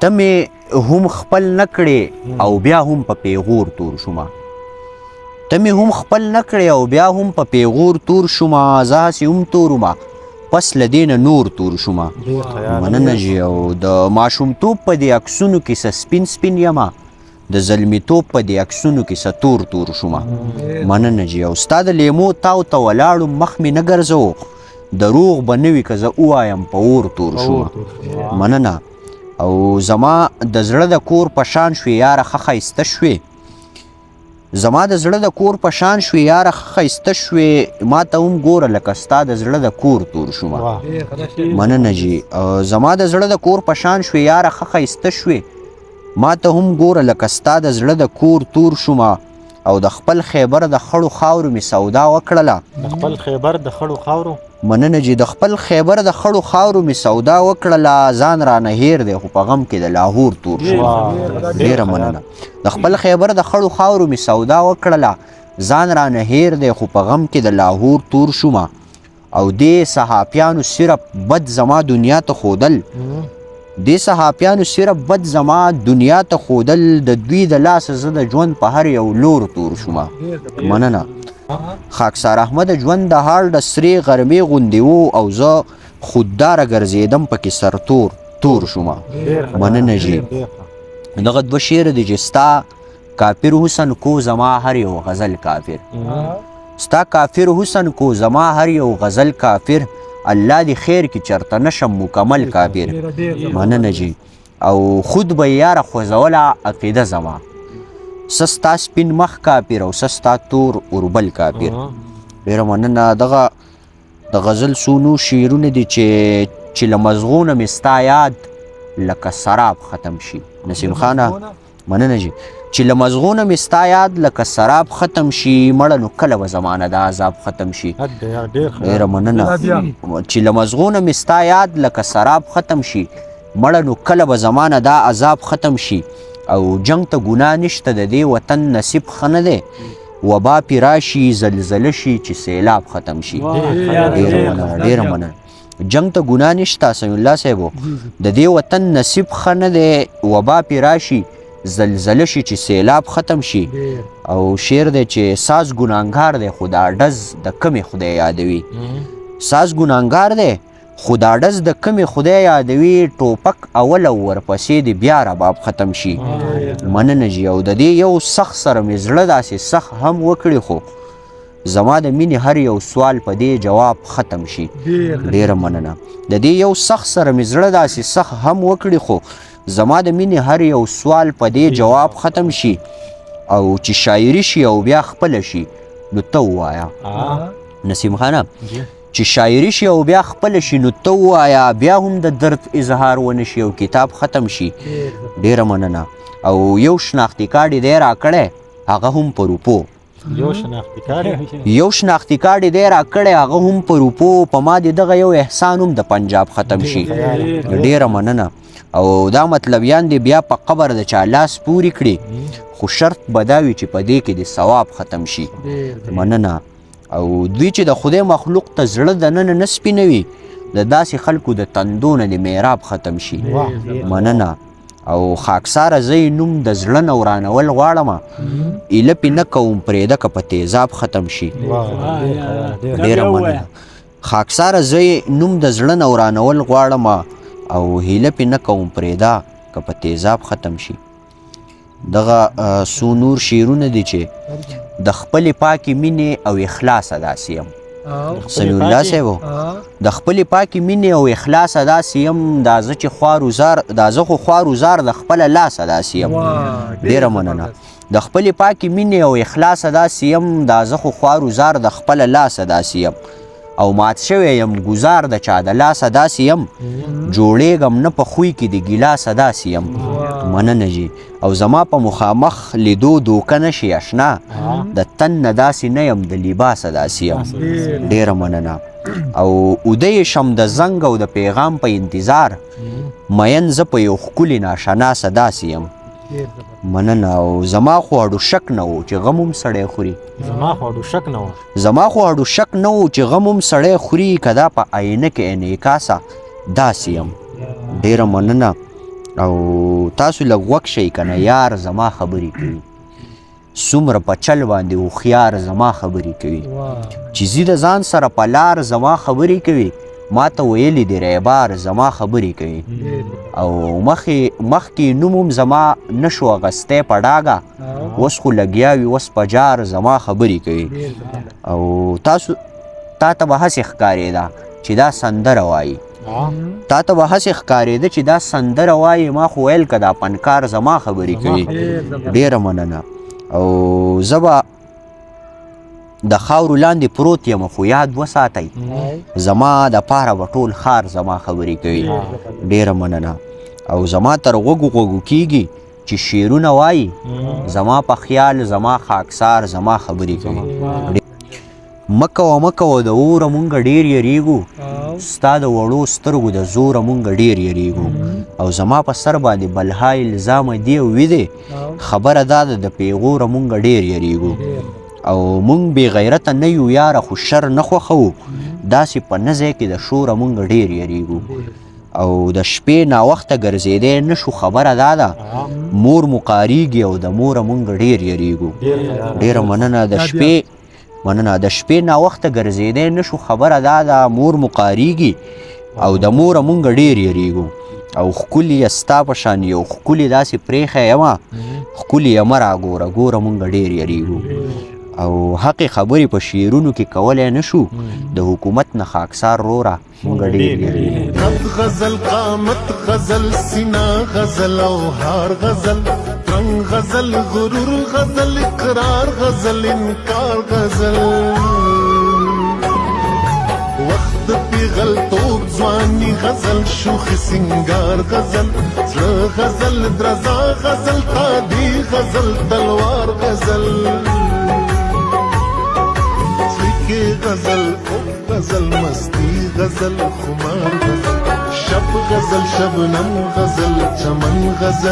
ته مې هم خپل نه کړې او بیا هم په پیغور تور شومه ته مې هم خپل نه کړې او بیا هم په پیغور تور شومه زه هسې هم تورمه پس له دې نه نور تور شومه مننه جي او د ماشومتوب په دې عکسونو کې څه سپین سپین یمه د زلمیتوب په دې عکسونو کې څه تور تور شومه مننه جي او ستا د لیمو تاو ته ولاړو مخ مې نه ګرځو دروغ به نه وي که زه ووایم په اور تور شومه مننه او زما د زړه د کور په شان شوې یاره ښه ښایسته شوې زما د زړه د کور په شان شوې یاره ښه ښایسته شوې ما ته هم ګوره لکه ستا د زړه د کور تور شومه مننه جي زما د زړه د کور په شان شوې یاره ښه ښایسته شوې ما ته هم ګوره لکه ستا د زړه د کور تور شومه او د خپل خیبر د خړو خاورو مې سودا وکړله د خپل خیبر د خړو خاورو مننه جي د خپل خیبر د خړو خاورو مې سودا وکړله ځان رانه هیر دی خو په غم کې د لاهور تور شو ډېره مننه د خپل خیبر د خړو خاورو مې سودا وکړله ځان رانه هیر دی خو په غم کې د لاهور تور شومه او دې صحافیانو صرف بد زما دنیا ته ښودل دې صحافیانو صرف بد زما دنیا ته ښودل د دوی د لاسه زه د ژوند په هر یو لور تور شومه مننه خاکسار احمد ژوند د هاړ د سرې غرمې غوندې و او زه خودداره ګرځېدم پکې سرتور تور شومه مننه جي دغه دوه شعر دي چې ستا کافر حسن کو زما هر یو غزل کافر ستا کافر حسن کو زما هر یو غزل کافر الله دی خیر کی چرته نشم مکمل کافر مننه جي او خود به یاره خوځوله عقیده زما سستا سپین مخ کافر او سستا تور اوربل کافر ډېره مننه دغه د غزل سونو شعرونه دي چې له مضغونه مې ستا یاد لکه سراب ختم شي نسیم خانه مننه جي چې له مضغونه مې ستا یاد لکه سراب ختم شي مړه نو کله به زمانه د عذاب ختم شي ډېره مننه چې له مضغونه مې ستا یاد لکه سراب ختم شي مړه نو کله به زمانه دا عذاب ختم شي او جنگ ته ګناه نشته د دې وطن نصیب ښه نه دی وبا پې راشي زلزله شي چې سیلاب ختم شي ډېره مننه جنگ ته ګناه نشته سمي الله صاحبو د دې وطن نصیب ښه نه دی وبا پې راشي زلزله شي چې سیلاب ختم شي او شعر دی چې ساز ګناهګار دی خو دا ډز د کمې خدای یادوي ساز ګناهګار دی خو دا ډز د کمې خدای یادوي ټوپک اول او ورپسې دی بیا رباب ختم شي مننه جي او د دې یو سخت سره مې زړه داسې سخت هم وکړي خو زما د مینې هر یو سوال په دې جواب ختم شي ډېره مننه د دې یو سخت سره مې زړه داسې سخت هم وکړي خو زما د مینې هر یو سوال په دې جواب ختم شي او چې شاعري شي او بیا خپله شي نو ته ووایه نسیم خانه چې شاعري شي او بیا خپله شي نو ته ووایه بیا هم د درد اظهار ونه شي او کتاب ختم شي ډېره مننه او یو شناختي کارډ یې دی راکړی هغه هم په روپو یو شناختي کارډ یې دی راکړی هغه هم په روپو په ما د دغه یو احسان هم د پنجاب ختم شي ډېره مننه او دا مطلبیان دی بیا په قبر د چا لاس پورې کړي خو شرط به دا وي چې په دې کې د ثواب ختم شي مننه او دوی چې د خدای مخلوق ته زړه دننه نه سپینوي د داسې خلکو د تندو نه د محراب ختم شي مننه او خاکساره زه یې نوم د زړه نه ورانول غواړمه ایله پې نه کوم پرېږده که په تیزاب ختم شي ډېره مننه خاکساره زه یې نوم د زړه نه ورانول غواړمه او هیله پې نه کوم پرېږده که په تیزاب ختم شي دغه څو نور شعرونه دي چې د خپلې پاکې مینې او اخلاصه داسې یم سمي الله صاحبو د خپلې پاکې مینې او اخلاصه داسې یم دا زه خو خوارو زار د خپله لاسه داسې یم ډېره مننه د خپلې پاکې مینې او اخلاصه داسې یم دا زه خو خوارو زار د خپله لاسه داسې یم او مات شوی یم ګزار د چا د لاسه داسې یم جوړېږم نه په خوی کې د ګیلاسه داسې یم مننه جي او زما په مخامخ لیدو دوکه نشي اشنا د تن نه داسې نه یم د لباسه داسې یم ډېره مننه او اوده شم د زنګ او د پیغام په انتظار مین زه په یو ښکلي ناشناسه داسې یم مننه او زما خو اډو شک نه و چې غم هم سړی خوري زما خو اډو شک نه و چې غم هم سړی خوري که دا په آینه کې انعکاسه داسې یم ډېره مننه او تاسو لږ وک شئ که نه یار زما خبرې کوي څومره په چل باندې هوښیار زما خبرې کوي چې ځي د ځان سره په لار زما خبرې کوي ما ته ویلي دي ریبار زما خبرې کوي او مخکې نوم هم زما نشو اغستی په ډاګه اوس خو لګیا وي اوس په جار زما خبرې کوي او تاسو تا ته به هسې ښکارېده چې دا سندره وایي تا ته به هسې ښکارېده چې دا سندره وایي ما خو ویل که دا فنکار زما خبرې کوي ډېره مننه او زه به د خاورو لاندې پروت یم خو یاد وساتئ زما د پاره به ټول ښار زما خبرې کوي ډېره مننه او زما تر غوږو غوږو کېږي چې شعرونه وایي زما په خیال زما خاکسار زما خبرې کوي مه کوه د اوره مونږ ډېر یریږو ستا د وړو سترګو د زوره مونږ ډېر یریږو او زما په سر باندې بلها الزامه دی او وي دی خبره دا ده د پیغوره مونږ ډېر یریږو او مونږ بې غیرته نه یو یاره خو شر نه خوښوو داسې په نه ځای کې د شوره مونږ ډېر یریږو او د شپې ناوخته ګرځېدی نه شو خبره دا ده مور مو قاریږي او د موره مونږ ډېر یریږو ډېره مننه د شپې ناوخته ګرځېدی نه شو خبره دا ده مور مو قاریږي او د موره مونږ ډېر یریږو او ښکلي یې ستا په شان یو ښکلي داسې پرېښی یمه ښکلي یې مه راګوره ګوره مونږ ډېر یریږو او حقې خبرې په شعرونو کې کولی نه شو د حکومت نه خاکسار روره مونږ ډېر یریږو غزل قامت غزل سینا غزل او هار غزل رنگ غزل غرور غزل اقرار غزل انکار غزل وقت پیغل توب ځواني غزل شوخ سنگار غزل زړه غزل درزا غزل تادي غزل تلوار غزل غزل غزل مستی غزل خمار غزل شب غزل شبنم غزل چمن غزل